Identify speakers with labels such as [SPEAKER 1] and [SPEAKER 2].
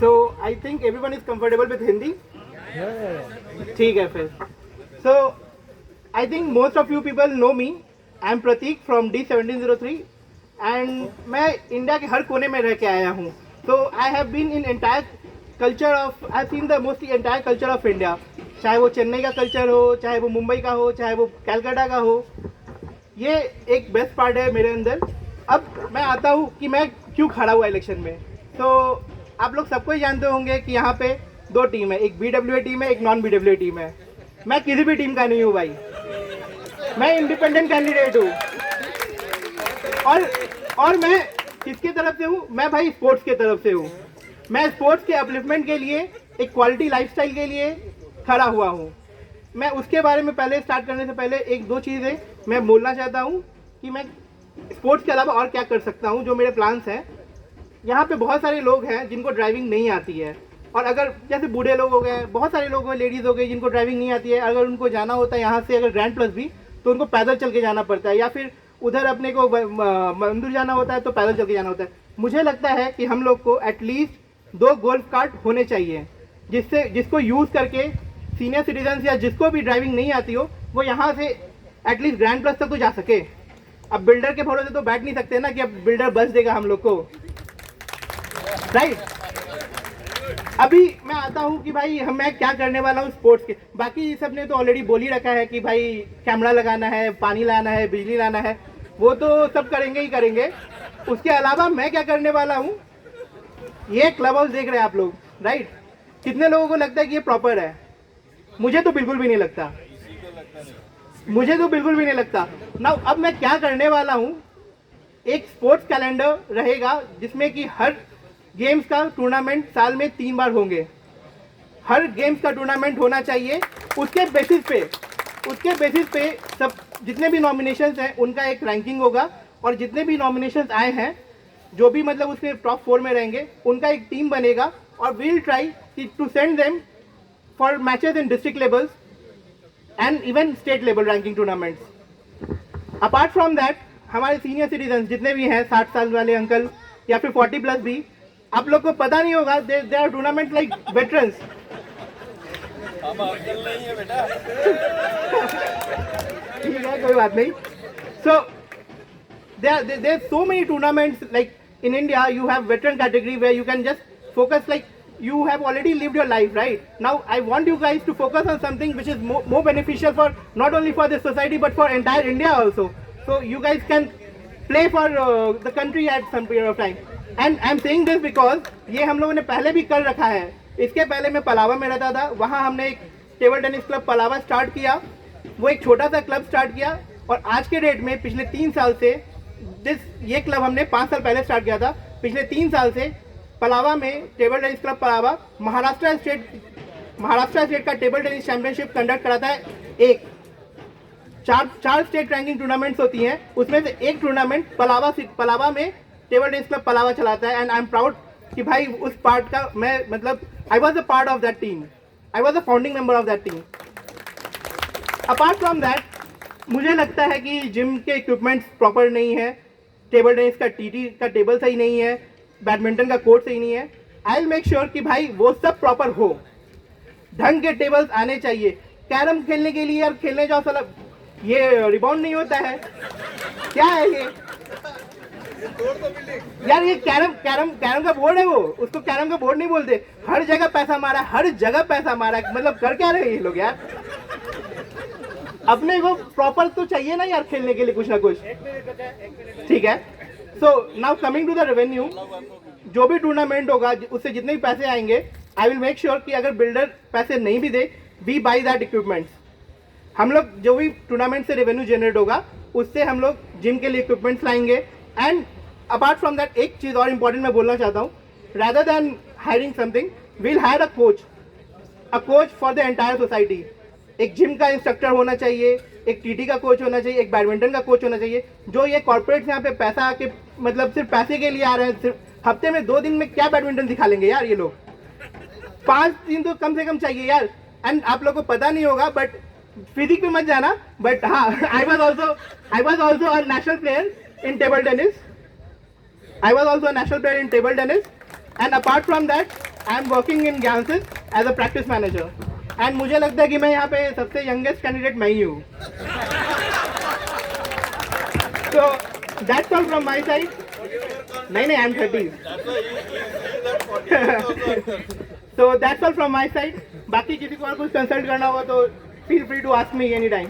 [SPEAKER 1] So I think everyone is comfortable with Hindi. ठीक है फिर. So I think most of you people know me. I am Pratik from D1703 and मैं India के हर कोने में रह के आया हूँ. So I have been in entire culture of, I have seen the mostly entire culture of India. चाहे वो चेन्नई का कल्चर हो, चाहे वो मुंबई का हो, चाहे वो कैलकाटा का हो, ये एक बेस्ट पार्ट है मेरे अंदर. अब मैं आता हूँ कि मैं क्यों खड़ा हुआ इलेक्शन में. तो आप लोग सबको ही जानते होंगे कि यहाँ पे दो टीम है, एक BWA टीम है, एक नॉन BWA टीम है. मैं किसी भी टीम का नहीं हूँ भाई, मैं इंडिपेंडेंट कैंडिडेट हूँ. और मैं किसके तरफ से हूँ? मैं भाई स्पोर्ट्स के तरफ से हूँ. मैं स्पोर्ट्स के अपलिफ्टमेंट के लिए, एक क्वालिटी लाइफस्टाइल के लिए खड़ा हुआ हूँ. मैं उसके बारे में पहले स्टार्ट करने से पहले एक दो चीज़ें मैं बोलना चाहता हूँ कि मैं स्पोर्ट्स के अलावा और क्या कर सकता हूँ, जो मेरे प्लान्स हैं. यहाँ पे बहुत सारे लोग हैं जिनको ड्राइविंग नहीं आती है, और अगर जैसे बूढ़े लोग हो गए, बहुत सारे लोग हैं, लेडीज़ हो गई जिनको ड्राइविंग नहीं आती है. अगर उनको जाना होता है यहाँ से अगर ग्रैंड प्लस भी, तो उनको पैदल चल के जाना पड़ता है, या फिर उधर अपने को मंदिर जाना होता है तो पैदल चल के जाना होता है. मुझे लगता है कि हम लोग को एटलीस्ट 2 गोल्फ कार्ट होने चाहिए, जिसको यूज़ करके सीनियर सिटीजन या जिसको भी ड्राइविंग नहीं आती हो, वो यहाँ से एटलीस्ट ग्रैंड प्लस तक तो जा सके. अब बिल्डर के भरोसे तो बैठ नहीं सकते ना कि अब बिल्डर बस देगा हम लोग को, राइट. अभी मैं आता हूँ कि भाई मैं क्या करने वाला हूँ स्पोर्ट्स के. बाकी सब ने तो ऑलरेडी बोल ही रखा है कि भाई कैमरा लगाना है, पानी लाना है, बिजली लाना है, वो तो सब करेंगे ही करेंगे. उसके अलावा मैं क्या करने वाला हूँ, ये क्लब हाउस देख रहे हैं आप लोग, राइट. कितने लोगों को लगता है कि ये प्रॉपर है? मुझे तो बिल्कुल भी नहीं लगता, मुझे तो बिल्कुल भी नहीं लगता. नाउ अब मैं क्या करने वाला हूँ, एक स्पोर्ट्स कैलेंडर रहेगा जिसमें कि हर गेम्स का टूर्नामेंट साल में 3 बार होंगे. हर गेम्स का टूर्नामेंट होना चाहिए. उसके बेसिस पे सब जितने भी नॉमिनेशंस हैं उनका एक रैंकिंग होगा, और जितने भी नॉमिनेशंस आए हैं, जो भी मतलब उसके टॉप 4 में रहेंगे, उनका एक टीम बनेगा, और we will try to send them for matches in district levels and even state level ranking tournaments. Apart from that, हमारे सीनियर सिटीजन जितने भी हैं, 60 साल वाले अंकल या फिर 40 प्लस भी, आप लोग को पता नहीं होगा, they are tournament like veterans. ठीक है, कोई बात नहीं. सो there are so many tournaments like in India. You have veteran category where you can just focus, like you have already lived your life, right? Now I want you guys to focus on something which is more beneficial for not only for this society but for entire India also. So you guys can play for the country at some period of time. And I'm saying this because ये हम लोगों ने पहले भी कर रखा है. इसके पहले मैं पलावा में रहता था, वहाँ हमने एक table tennis club Pallava start किया. वो एक छोटा सा क्लब स्टार्ट किया, और आज के डेट में पिछले 3 साल से ये क्लब हमने 5 साल पहले स्टार्ट किया था. पिछले 3 साल से पलावा में table tennis club Pallava Maharashtra state का टेबल टेनिस चैंपियनशिप कंडक्ट कराता है. एक 4 स्टेट रैंकिंग टूर्नामेंट्स होती हैं, उसमें से एक टूर्नामेंट पलावा में टेबल टेनिस क्लब पलावा चलाता है. एंड आई एम प्राउड कि भाई उस पार्ट का मैं, मतलब I was a part of that team, I was a founding member of that team. Apart from that, मुझे लगता है कि जिम के इक्विपमेंट्स प्रॉपर नहीं है, टेबल टेनिस का TT का टेबल सही नहीं है, बैडमिंटन का कोर्ट सही नहीं है. आई विल मेक श्योर कि भाई वो सब प्रॉपर हो. ढंग के टेबल्स आने चाहिए. कैरम खेलने के लिए यार खेलने जाओ, साला ये रिबाउंड नहीं होता है, क्या है ये यार? ये कैरम का बोर्ड है, वो उसको कैरम का बोर्ड नहीं बोलते. हर जगह पैसा मारा, हर जगह पैसा मारा, मतलब कर क्या रहे हैं ये लोग यार? अपने को प्रॉपर तो चाहिए ना यार खेलने के लिए कुछ ना कुछ. ठीक है. So now coming to the revenue, जो भी टूर्नामेंट होगा उससे जितने भी पैसे आएंगे, आई विल मेक श्योर कि अगर बिल्डर पैसे नहीं भी दे, वी बाई दैट इक्विपमेंट्स. हम लोग जो भी टूर्नामेंट से रेवेन्यू जनरेट होगा, उससे हम लोग जिम के लिए इक्विपमेंट्स लाएंगे. एंड अपार्ट फ्रॉम दैट, एक चीज़ और इम्पॉर्टेंट मैं बोलना चाहता हूँ. rather than hiring something, we'll hire a coach for the entire society. एक जिम का इंस्ट्रक्टर होना चाहिए, एक TT का कोच होना चाहिए, एक बैडमिंटन का कोच होना चाहिए. जो ये कॉर्पोरेट्स यहाँ पे पैसा आके, मतलब सिर्फ पैसे के लिए आ रहे हैं, सिर्फ हफ्ते में 2 दिन में क्या बैडमिंटन दिखा लेंगे यार ये लोग? 5 दिन तो कम से कम चाहिए यार. एंड आप लोग को पता नहीं होगा, बट फिजिक पे मत जाना, बट हाँ, I was also a national player in table tennis. I was also a national player in table tennis, and apart from that, I am working in ज्ञानसिस as a practice manager and मुझे लगता है कि मैं यहाँ पे सबसे youngest candidate मैं ही हूँ. So that's all from my side. नहीं, I am 30. So that's all from my side. बाकी किसी को और कुछ कंसल्ट करना हो तो feel free to ask me anytime.